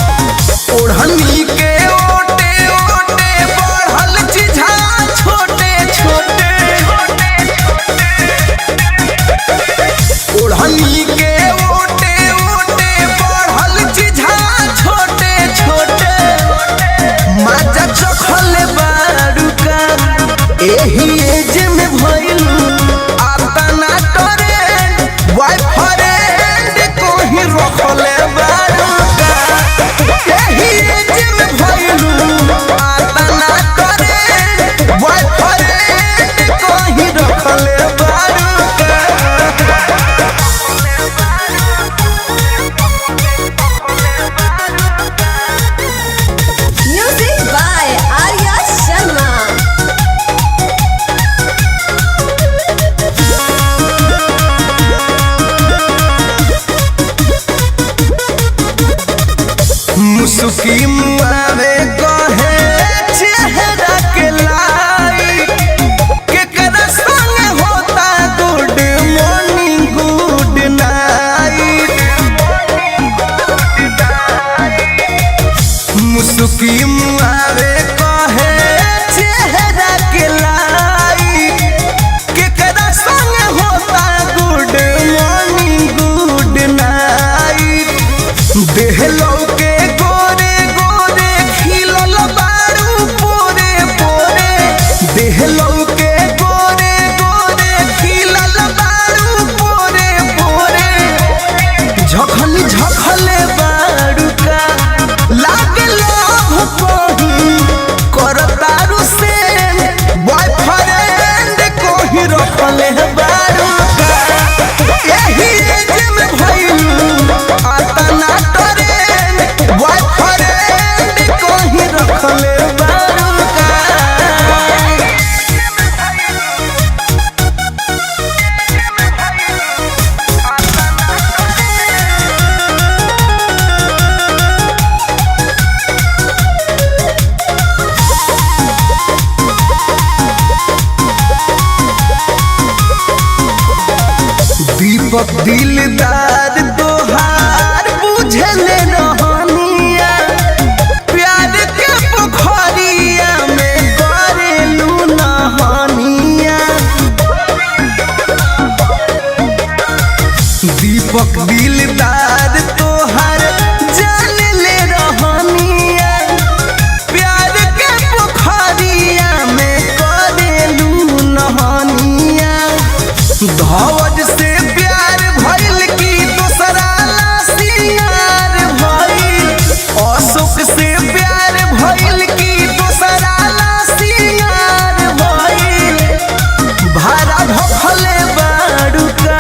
ओढ़नी के ओटे ओटे बढ़ल चिझा छोटे छोटे ओढ़नी के ओटे ओटे बढ़ल चिझा छोटे छोटे माजा चखल बारुका एही एज में भइलू आतना टरे बॉयफ्रेंड कोही रखले बारुका एही एज में भइलू आतना टरे बॉयफ्रेंड कोही रखले बारुका। Music by Arya Sharma. मुसुकी मुआवे कहे चेहरा के लाई केकरा संग होता गुड मॉर्निंग गुड नाइट। मुसुकी मुआवे कहे चेहरा के लाई केकरा संग होता गुड मॉर्निंग गुड नाइट। देहलो के गोरे गोरे खिलल बारू पोरे पोरे देहलो के गोरे गोरे खिलल बारू पोरे पोरे झखनी झखले बारू का लागे लव कोही करतारू से बॉयफ्रेंड कोही रखले बारू का एही एज में भइलू आतना टरे बॉयफ्रेंड कोही रखले बारू का। दीपक दिलदार तोहार बुझले रहनिया प्यार के पोखरिया में करेलू नहनिया। दीपक दिलदार तोहार जानले रहनिया प्यार के पोखरिया में करेलू नहनिया। धवज से प्यार भइल की दूसरा ला सियार भइल अशोक से प्यार भइल की दूसरा ला सियार भइल भाड़ा भखले बारुका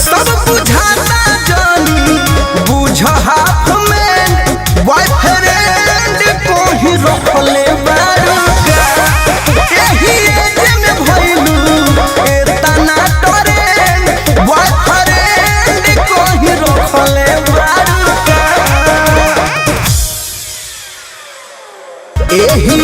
सब बुझाता जानी बुझ हाथ में बॉयफ्रेंड कोही रखले बारुका एही एज में भइलू एतना टरे बॉयफ्रेंड कोही रखले बारुका एही